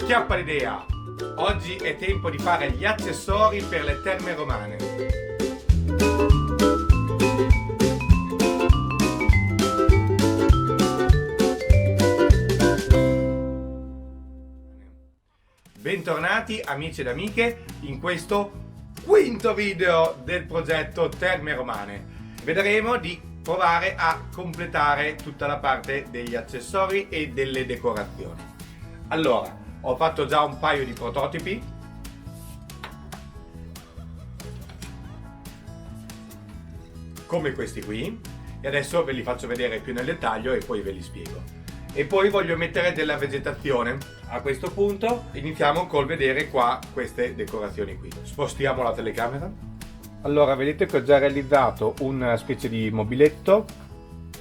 Schiappa l'idea! Oggi è tempo di fare gli accessori per le terme romane. Bentornati amici ed amiche in questo quinto video del progetto Terme Romane. Vedremo di provare a completare tutta la parte degli accessori e delle decorazioni. Allora, ho fatto già un paio di prototipi. Come questi qui. E adesso ve li faccio vedere più nel dettaglio e poi ve li spiego. E poi voglio mettere della vegetazione. A questo punto iniziamo col vedere qua queste decorazioni qui. Spostiamo la telecamera. Allora, vedete che ho già realizzato una specie di mobiletto,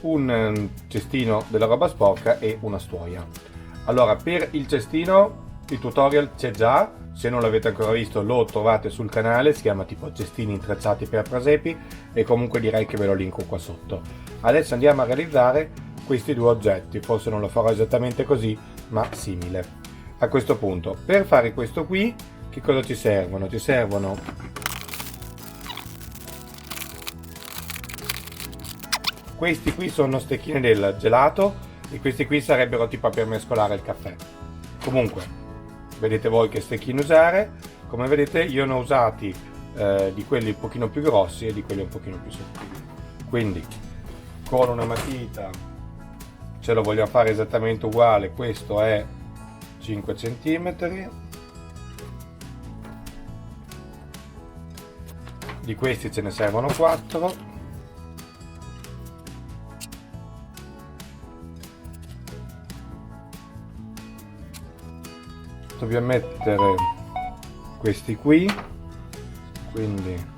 un cestino della roba sporca e una stuoia. Allora, per il cestino il tutorial c'è già, se non l'avete ancora visto lo trovate sul canale, si chiama tipo cestini intrecciati per presepi e comunque direi che ve lo linko qua sotto. Adesso andiamo a realizzare questi due oggetti, forse non lo farò esattamente così, ma simile. A questo punto, per fare questo qui, che cosa ci servono? Ci servono questi qui, sono stecchine del gelato e questi qui sarebbero tipo per mescolare il caffè. Comunque, vedete voi che stecchini usare. Come vedete io ne ho usati di quelli un pochino più grossi e di quelli un pochino più sottili. Quindi, con una matita, ce lo voglio fare esattamente uguale, questo è 5 cm, di questi ce ne servono 4, dobbiamo mettere questi qui, quindi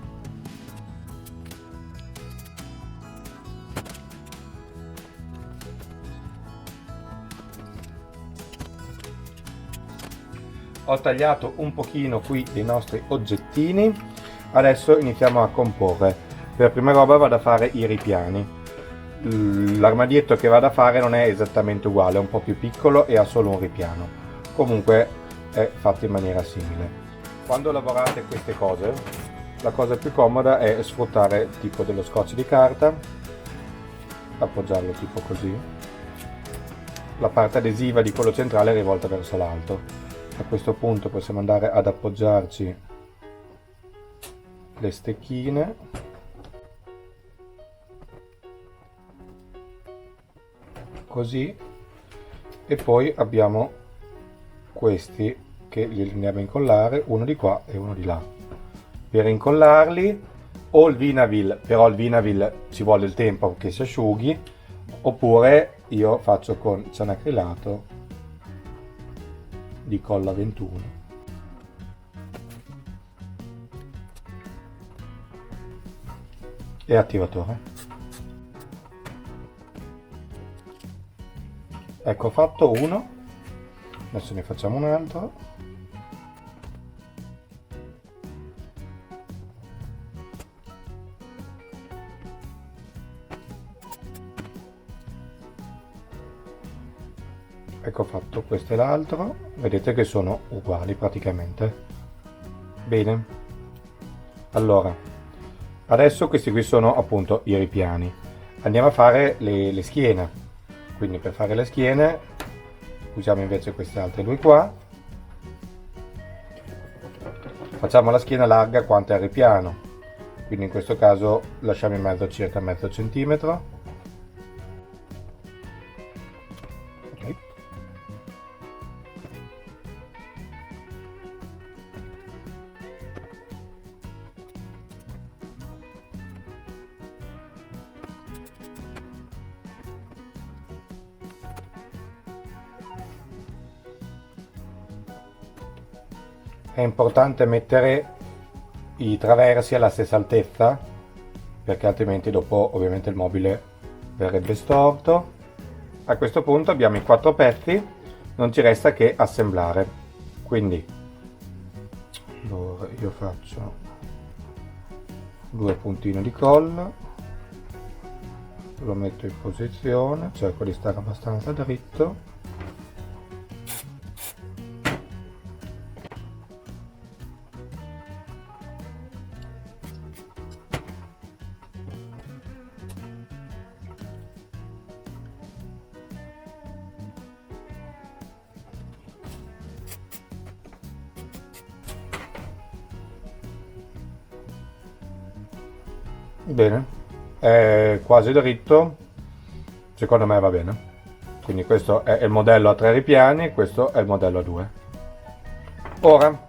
ho tagliato un pochino qui dei nostri oggettini. Adesso iniziamo a comporre. Per prima roba vado a fare i ripiani. L'armadietto che vado a fare non è esattamente uguale, è un po' più piccolo e ha solo un ripiano. Comunque è fatto in maniera simile. Quando lavorate queste cose, la cosa più comoda è sfruttare tipo dello scotch di carta, appoggiarlo tipo così. La parte adesiva di quello centrale è rivolta verso l'alto. A questo punto possiamo andare ad appoggiarci le stecchine così, e poi abbiamo questi che li andiamo a incollare, uno di qua e uno di là. Per incollarli o il Vinavil, però il Vinavil ci vuole il tempo che si asciughi, oppure io faccio con cianacrilato di colla 21. E attivatore. Ecco fatto uno, adesso ne facciamo un altro. Ecco fatto, questo è l'altro, vedete che sono uguali praticamente. Bene, allora adesso questi qui sono appunto i ripiani. Andiamo a fare le schiene. Quindi per fare le schiene usiamo invece queste altre due qua. Facciamo la schiena larga quanto è il ripiano, quindi in questo caso lasciamo in mezzo circa mezzo centimetro. È importante mettere i traversi alla stessa altezza, perché altrimenti dopo ovviamente il mobile verrebbe storto. A questo punto abbiamo i 4 pezzi, non ci resta che assemblare. Quindi allora io faccio 2 puntini di colla, lo metto in posizione, cerco di stare abbastanza dritto. Bene, è quasi dritto, secondo me va bene. Quindi questo è il modello a 3 ripiani, questo è il modello a 2. Ora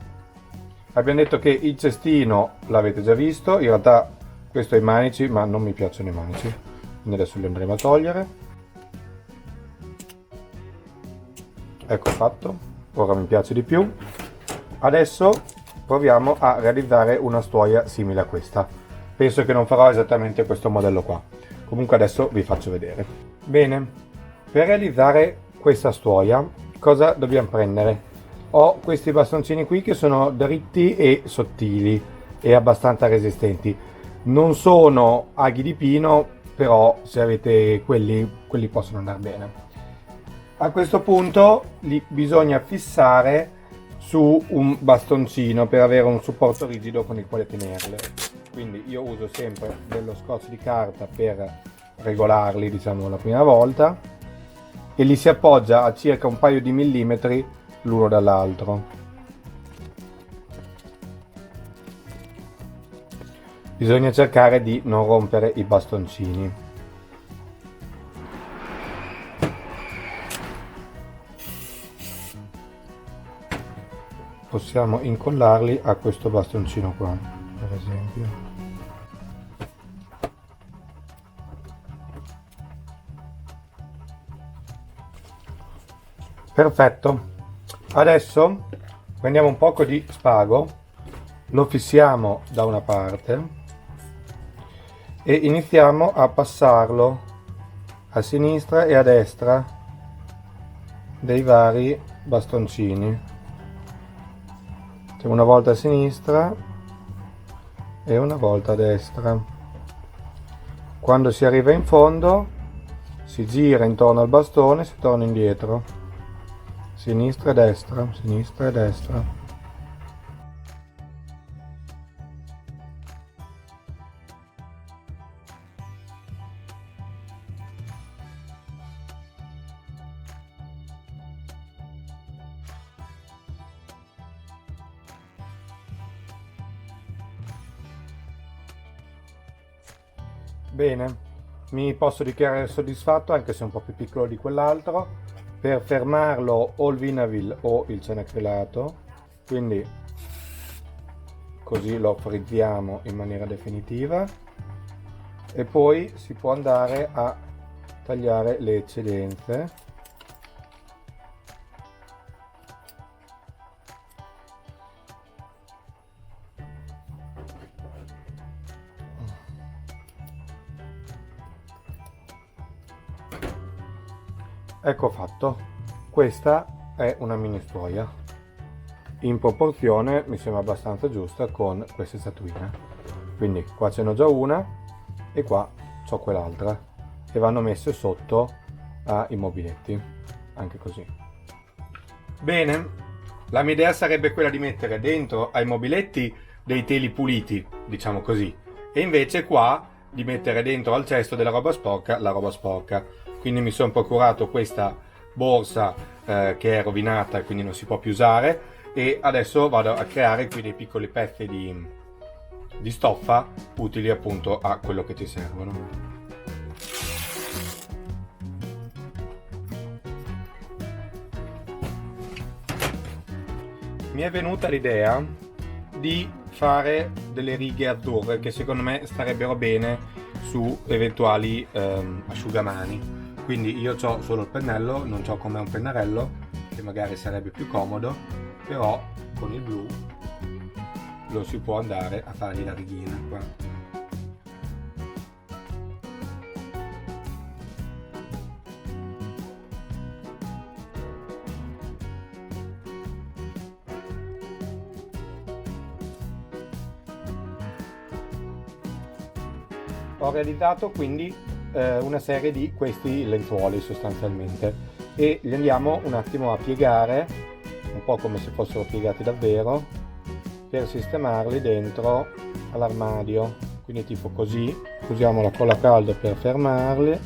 abbiamo detto che il cestino l'avete già visto, in realtà questo è i manici, ma non mi piacciono i manici, quindi adesso li andremo a togliere. Ecco fatto, ora mi piace di più. Adesso proviamo a realizzare una stuoia simile a questa. Penso che non farò esattamente questo modello qua, comunque adesso vi faccio vedere. Bene, per realizzare questa stuoia cosa dobbiamo prendere? Ho questi bastoncini qui che sono dritti e sottili e abbastanza resistenti. Non sono aghi di pino, però se avete quelli possono andare bene. A questo punto li bisogna fissare su un bastoncino per avere un supporto rigido con il quale tenerle. Quindi io uso sempre dello scotch di carta per regolarli, diciamo, la prima volta, e li si appoggia a circa un paio di millimetri l'uno dall'altro. Bisogna cercare di non rompere i bastoncini. Possiamo incollarli a questo bastoncino qua, per esempio. Perfetto. Adesso prendiamo un poco di spago, lo fissiamo da una parte e iniziamo a passarlo a sinistra e a destra dei vari bastoncini. Una volta a sinistra e una volta a destra. Quando si arriva in fondo si gira intorno al bastone e si torna indietro. Sinistra e destra, sinistra e destra. Bene, mi posso dichiarare soddisfatto anche se è un po' più piccolo di quell'altro. Per fermarlo o il Vinavil o il cianocrilato, quindi così lo frizziamo in maniera definitiva e poi si può andare a tagliare le eccedenze. Ecco fatto, questa è una mini stuoia, in proporzione mi sembra abbastanza giusta con queste statuine, quindi qua ce n'ho già una e qua c'ho quell'altra e vanno messe sotto ai mobiletti, anche così. Bene, la mia idea sarebbe quella di mettere dentro ai mobiletti dei teli puliti, diciamo così, e invece qua di mettere dentro al cesto della roba sporca la roba sporca. Quindi mi sono procurato questa borsa che è rovinata e quindi non si può più usare, e adesso vado a creare qui dei piccoli pezzi di stoffa utili appunto a quello che ci servono. Mi è venuta l'idea di fare delle righe azzurre che secondo me starebbero bene su eventuali asciugamani. Quindi io ho solo il pennello, non ho come un pennarello, che magari sarebbe più comodo, però con il blu lo si può andare a fargli la righina qua. Ho realizzato quindi una serie di questi lenzuoli sostanzialmente e li andiamo un attimo a piegare, un po' come se fossero piegati davvero, per sistemarli dentro all'armadio, quindi tipo così. Usiamo la colla a caldo per fermarli,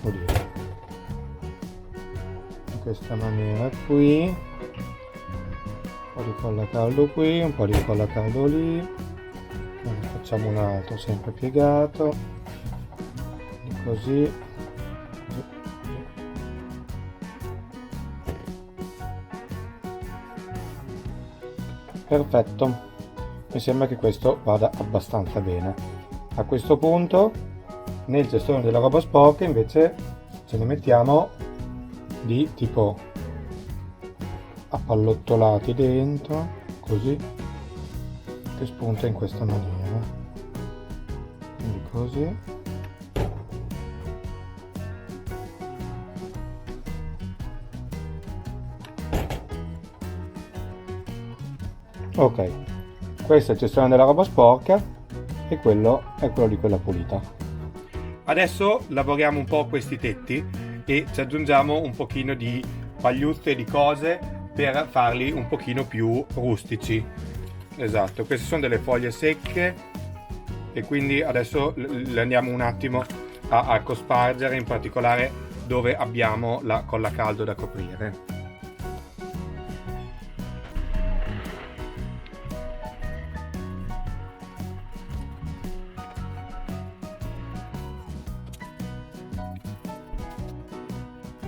in questa maniera qui, un po' di colla a caldo qui, un po' di colla a caldo lì, facciamo un altro sempre piegato. così. Perfetto, mi sembra che questo vada abbastanza bene. A questo punto nel cestone della roba sporca invece ce ne mettiamo di tipo appallottolati dentro, così, che spunta in questa maniera, quindi così. Ok, questo è il cestone della roba sporca e quello è quello di quella pulita. Adesso lavoriamo un po' questi tetti e ci aggiungiamo un pochino di pagliuzze e di cose per farli un pochino più rustici. Esatto, queste sono delle foglie secche e quindi adesso le andiamo un attimo a cospargere, in particolare dove abbiamo la colla caldo da coprire.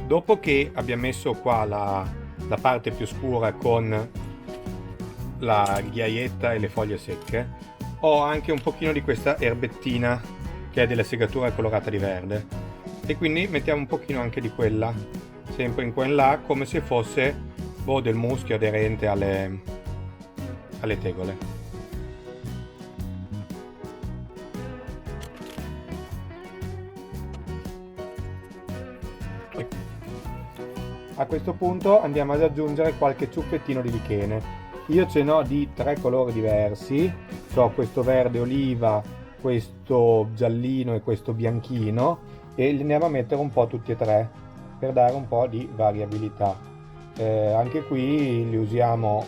Dopo che abbiamo messo qua la parte più scura con la ghiaietta e le foglie secche, ho anche un pochino di questa erbettina che è della segatura colorata di verde e quindi mettiamo un pochino anche di quella, sempre in qua e in là, come se fosse del muschio aderente alle tegole. A questo punto andiamo ad aggiungere qualche ciuffettino di lichene. Io ce n'ho di 3 colori diversi, ho questo verde oliva, questo giallino e questo bianchino, e li andiamo a mettere un po' tutti e tre per dare un po' di variabilità. Anche qui li usiamo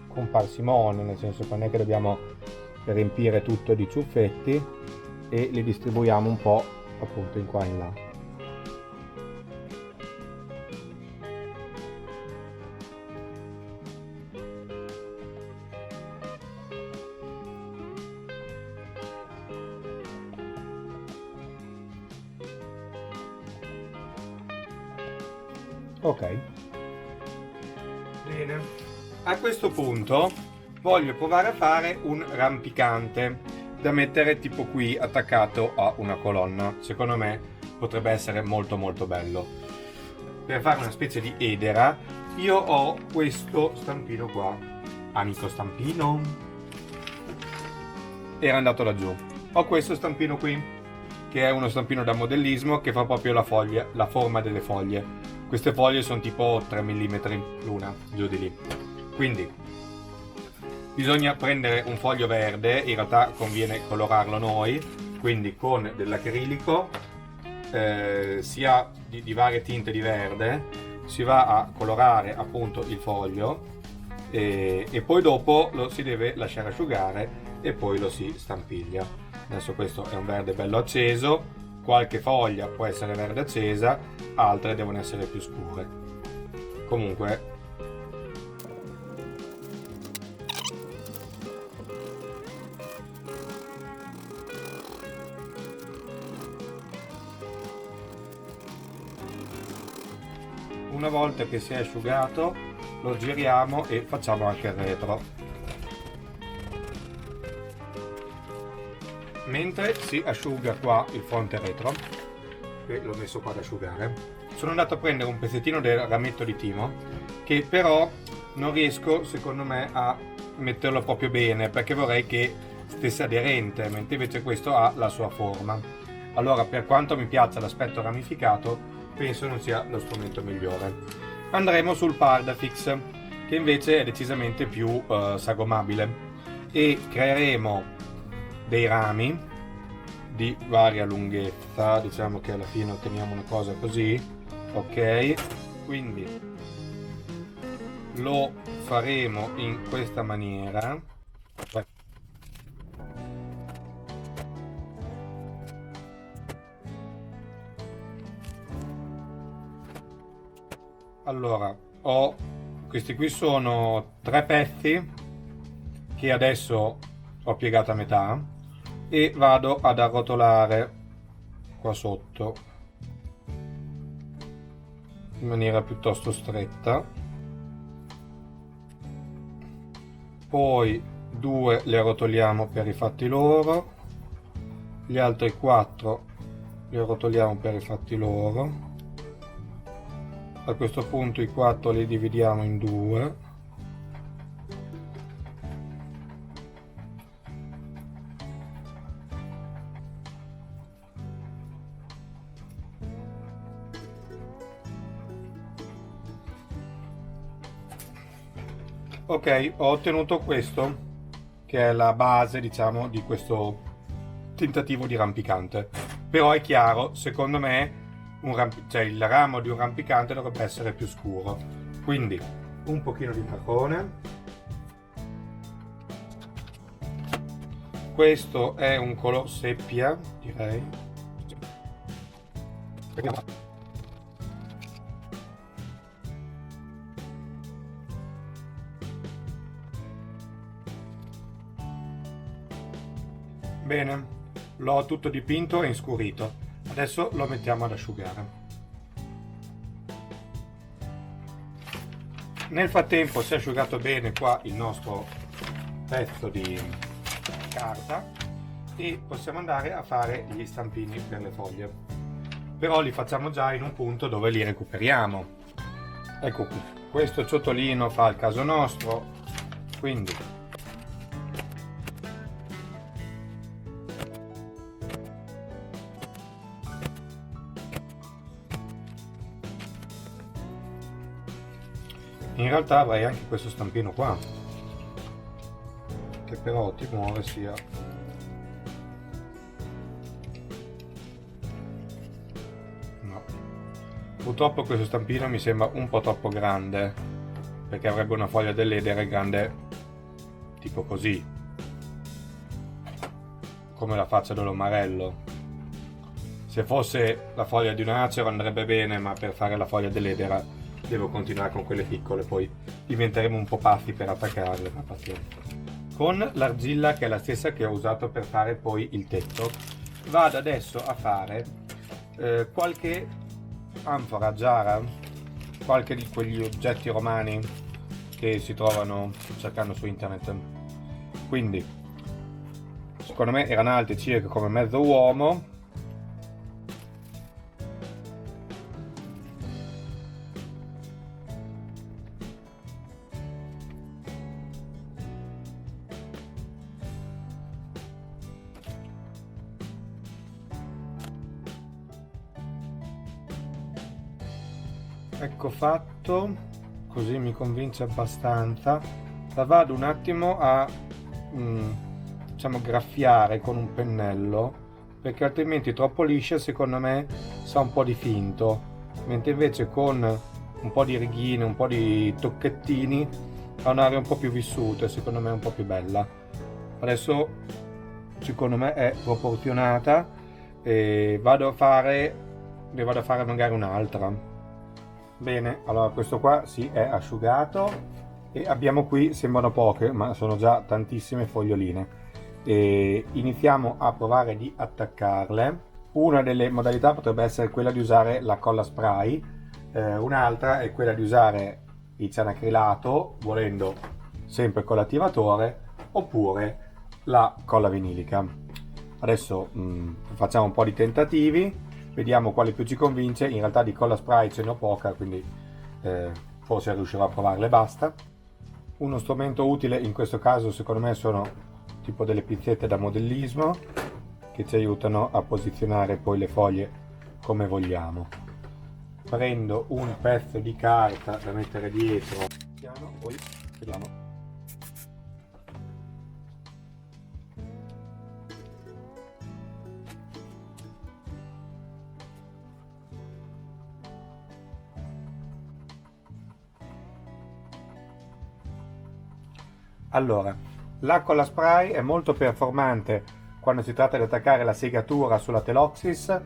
con parsimonia, nel senso che non è che dobbiamo riempire tutto di ciuffetti, e li distribuiamo un po' appunto in qua e in là. Ok, bene. A questo punto voglio provare a fare un rampicante da mettere tipo qui attaccato a una colonna. Secondo me potrebbe essere molto molto bello. Per fare una specie di edera io ho questo stampino qua, amico stampino, era andato laggiù. Ho questo stampino qui che è uno stampino da modellismo che fa proprio la forma delle foglie. Queste foglie sono tipo 3 mm l'una, giù di lì. Quindi bisogna prendere un foglio verde, in realtà conviene colorarlo noi, quindi con dell'acrilico, sia di varie tinte di verde, si va a colorare appunto il foglio e poi dopo lo si deve lasciare asciugare e poi lo si stampiglia. Adesso questo è un verde bello acceso, qualche foglia può essere verde accesa, altre devono essere più scure. Comunque una volta che si è asciugato lo giriamo e facciamo anche il retro. Mentre si asciuga qua il fronte retro, che l'ho messo qua ad asciugare, sono andato a prendere un pezzettino del rametto di timo che però non riesco secondo me a metterlo proprio bene, perché vorrei che stesse aderente, mentre invece questo ha la sua forma. Allora, per quanto mi piaccia l'aspetto ramificato, penso non sia lo strumento migliore. Andremo sul Pardafix, che invece è decisamente più sagomabile, e creeremo dei rami di varia lunghezza, diciamo che alla fine otteniamo una cosa così, ok? Quindi lo faremo in questa maniera. Allora, questi qui sono 3 pezzi che adesso ho piegato a metà e vado ad arrotolare qua sotto in maniera piuttosto stretta, poi 2 li arrotoliamo per i fatti loro, gli altri 4 li arrotoliamo per i fatti loro. A questo punto i 4 li dividiamo in 2. Ok, ho ottenuto questo, che è la base, diciamo, di questo tentativo di rampicante. Però è chiaro, secondo me, il ramo di un rampicante dovrebbe essere più scuro. Quindi, un pochino di marrone. Questo è un color seppia, direi. Bene, l'ho tutto dipinto e inscurito. Adesso lo mettiamo ad asciugare. Nel frattempo si è asciugato bene qua il nostro pezzo di carta e possiamo andare a fare gli stampini per le foglie. Però li facciamo già in un punto dove li recuperiamo. Ecco qui, questo ciotolino fa il caso nostro, quindi in realtà avrei anche questo stampino qua, che però timore sia no. Purtroppo questo stampino mi sembra un po' troppo grande, perché avrebbe una foglia dell'edere grande tipo così, come la faccia dell'omarello. Se fosse la foglia di un acero andrebbe bene, ma per fare la foglia dell'edera devo continuare con quelle piccole, poi diventeremo un po' pazzi per attaccarle, ma pazienza. Con l'argilla, che è la stessa che ho usato per fare poi il tetto, vado adesso a fare qualche anfora, giara, qualche di quegli oggetti romani che si trovano cercando su internet. Quindi secondo me erano alti circa come mezzo uomo. Ecco fatto, così mi convince abbastanza. La vado un attimo a diciamo graffiare con un pennello, perché altrimenti troppo liscia secondo me sa un po' di finto, mentre invece con un po' di righine, un po' di tocchettini ha un'area un po' più vissuta e secondo me è un po' più bella. Adesso secondo me è proporzionata e ne vado a fare magari un'altra. Bene, allora questo qua si è asciugato e abbiamo qui, sembrano poche ma sono già tantissime foglioline, e iniziamo a provare di attaccarle. Una delle modalità potrebbe essere quella di usare la colla spray, un'altra è quella di usare il cianacrilato, volendo sempre con l'attivatore, oppure la colla vinilica. Adesso facciamo un po' di tentativi, vediamo quale più ci convince. In realtà di colla spray ce n'ho poca, quindi forse riuscirò a provarle e basta. Uno strumento utile in questo caso secondo me sono tipo delle pinzette da modellismo, che ci aiutano a posizionare poi le foglie come vogliamo. Prendo un pezzo di carta da mettere dietro, poi vediamo. Allora, la colla spray è molto performante quando si tratta di attaccare la segatura sulla Teloxys,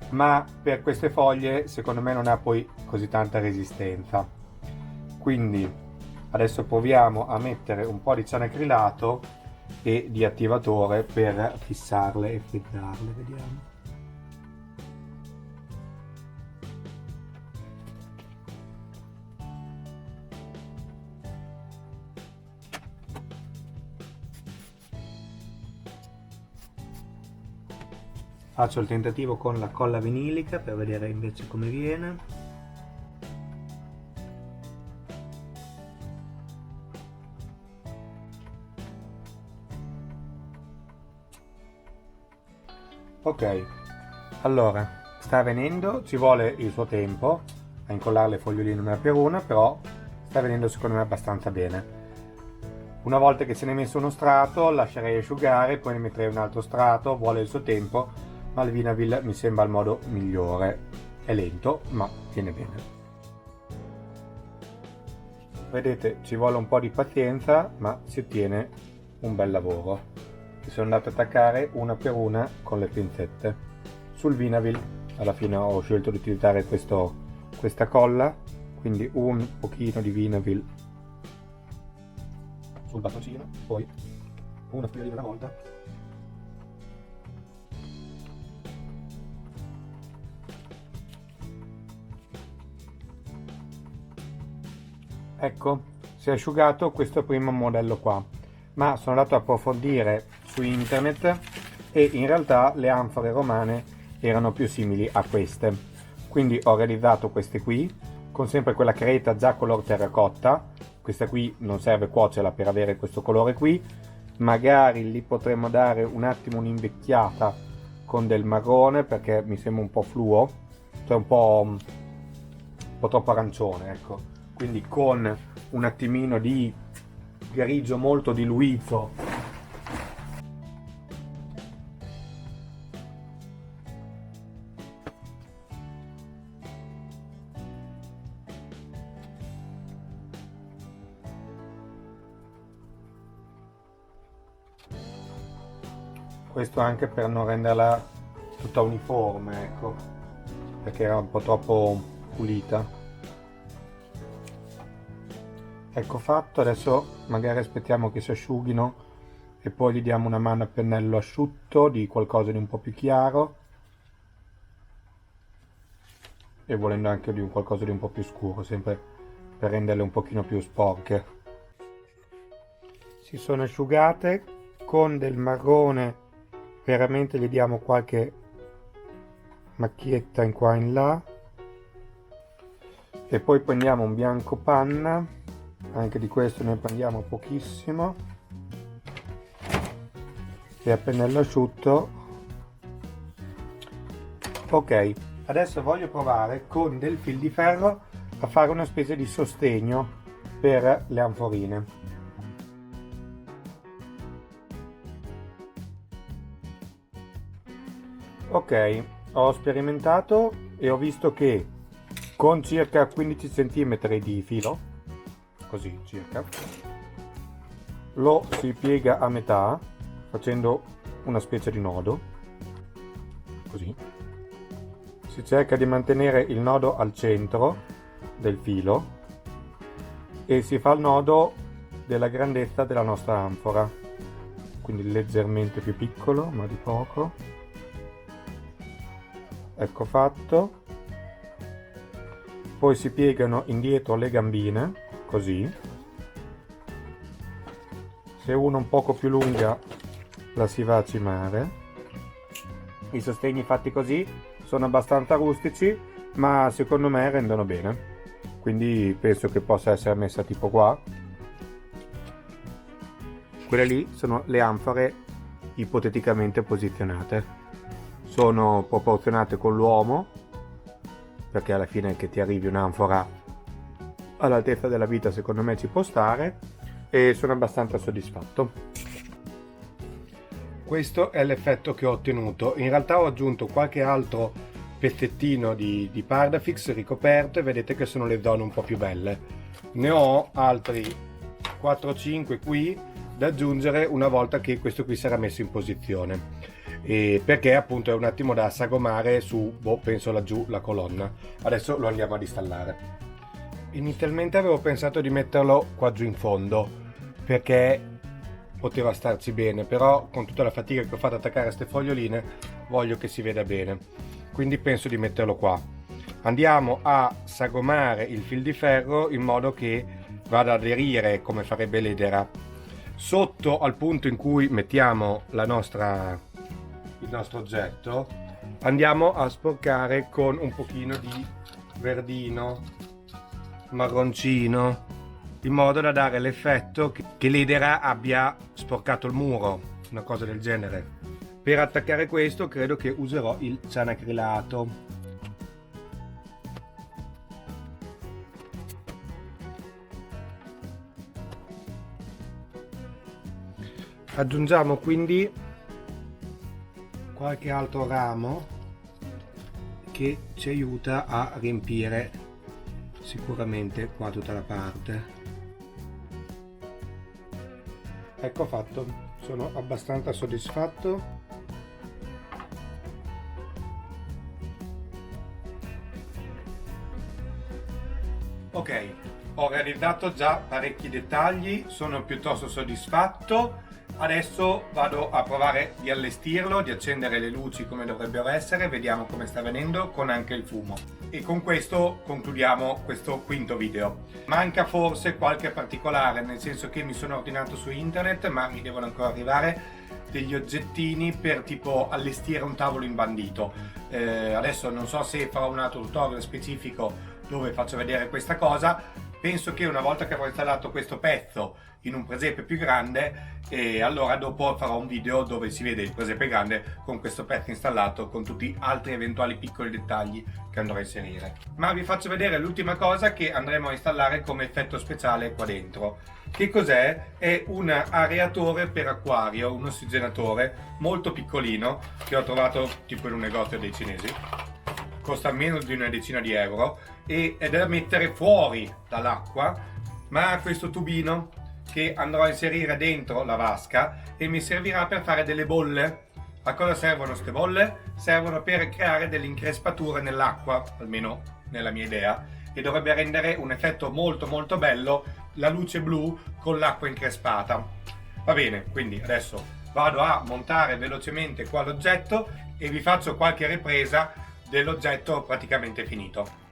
ma per queste foglie secondo me non ha poi così tanta resistenza. Quindi adesso proviamo a mettere un po' di cianacrilato e di attivatore per fissarle e frizzarle, vediamo. Faccio il tentativo con la colla vinilica per vedere invece come viene. Ok, allora sta venendo, ci vuole il suo tempo a incollare le foglioline una per una, però sta venendo secondo me abbastanza bene. Una volta che se ne è messo uno strato lascerei asciugare, poi ne metterei un altro strato, vuole il suo tempo, ma il Vinaville mi sembra il modo migliore. È lento, ma viene bene. Vedete, ci vuole un po' di pazienza, ma si ottiene un bel lavoro. Mi sono andato ad attaccare una per una con le pinzette. Sul Vinaville alla fine ho scelto di utilizzare questa colla, quindi un pochino di Vinaville sul battoncino, poi una fiorina alla volta. Ecco, si è asciugato questo primo modello qua, ma sono andato a approfondire su internet e in realtà le anfore romane erano più simili a queste, quindi ho realizzato queste qui con sempre quella creta già color terracotta. Questa qui non serve cuocerla per avere questo colore qui, magari gli potremmo dare un attimo un'invecchiata con del marrone perché mi sembra un po' fluo, cioè un po' troppo arancione, ecco, quindi con un attimino di grigio molto diluito. Questo anche per non renderla tutta uniforme, ecco, perché era un po' troppo pulita. Ecco fatto, adesso magari aspettiamo che si asciughino e poi gli diamo una mano a pennello asciutto di qualcosa di un po' più chiaro e volendo anche di qualcosa di un po' più scuro, sempre per renderle un pochino più sporche. Si sono asciugate con del marrone, veramente gli diamo qualche macchietta in qua e in là e poi prendiamo un bianco panna, anche di questo ne prendiamo pochissimo e a pennello asciutto. Ok, adesso voglio provare con del fil di ferro a fare una specie di sostegno per le anforine. Ok, ho sperimentato e ho visto che con circa 15 cm di filo, così circa, lo si piega a metà facendo una specie di nodo, così. Si cerca di mantenere il nodo al centro del filo e si fa il nodo della grandezza della nostra anfora, quindi leggermente più piccolo, ma di poco. Ecco fatto. Poi si piegano indietro le gambine, così. Se una un poco più lunga la si va a cimare. I sostegni fatti così sono abbastanza rustici, ma secondo me rendono bene. Quindi penso che possa essere messa tipo qua. Quelle lì sono le anfore ipoteticamente posizionate. Sono proporzionate con l'uomo, perché alla fine che ti arrivi un'anfora all'altezza della vita secondo me ci può stare e sono abbastanza soddisfatto. Questo è l'effetto che ho ottenuto. In realtà ho aggiunto qualche altro pezzettino di Pardafix ricoperto e vedete che sono le zone un po' più belle. Ne ho altri 4-5 qui da aggiungere una volta che questo qui sarà messo in posizione. Perché appunto è un attimo da sagomare su, penso laggiù, la colonna. Adesso lo andiamo ad installare. Inizialmente avevo pensato di metterlo qua giù in fondo perché poteva starci bene, però con tutta la fatica che ho fatto ad attaccare queste foglioline voglio che si veda bene, quindi penso di metterlo qua. Andiamo a sagomare il fil di ferro in modo che vada ad aderire come farebbe l'edera sotto al punto in cui mettiamo il nostro oggetto. andiamo a sporcare con un pochino di verdino marroncino, in modo da dare l'effetto che l'edera abbia sporcato il muro, una cosa del genere. Per attaccare questo credo che userò il cianacrilato. Aggiungiamo quindi qualche altro ramo che ci aiuta a riempire sicuramente qua tutta la parte. Ecco fatto, sono abbastanza soddisfatto. Ok, ho realizzato già parecchi dettagli, sono piuttosto soddisfatto. Adesso vado a provare di allestirlo, di accendere le luci come dovrebbero essere, vediamo come sta venendo con anche il fumo. E con questo concludiamo questo quinto video. Manca forse qualche particolare, nel senso che mi sono ordinato su internet, ma mi devono ancora arrivare degli oggettini per tipo allestire un tavolo imbandito. Adesso non so se farò un altro tutorial specifico dove faccio vedere questa cosa. Penso che una volta che avrò installato questo pezzo in un presepe più grande, e allora dopo farò un video dove si vede il presepe grande con questo pezzo installato, con tutti altri eventuali piccoli dettagli che andrò a inserire. Ma vi faccio vedere l'ultima cosa che andremo a installare come effetto speciale qua dentro. Che cos'è? È un aeratore per acquario, un ossigenatore molto piccolino che ho trovato tipo in un negozio dei cinesi. Costa meno di una decina di euro ed è da mettere fuori dall'acqua, ma ha questo tubino che andrò a inserire dentro la vasca e mi servirà per fare delle bolle. A cosa servono queste bolle? Servono per creare delle increspature nell'acqua, almeno nella mia idea, e dovrebbe rendere un effetto molto molto bello la luce blu con l'acqua increspata. Va bene, quindi adesso vado a montare velocemente qua l'oggetto e vi faccio qualche ripresa dell'oggetto praticamente finito.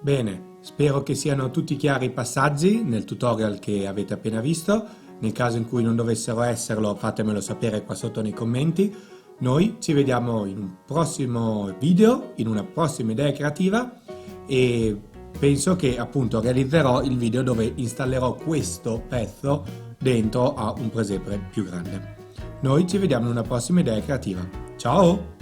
Bene, spero che siano tutti chiari i passaggi nel tutorial che avete appena visto. Nel caso in cui non dovessero esserlo, fatemelo sapere qua sotto nei commenti. Noi ci vediamo in un prossimo video, in una prossima idea creativa, e penso che appunto realizzerò il video dove installerò questo pezzo dentro a un presepe più grande. Noi ci vediamo in una prossima idea creativa. Ciao!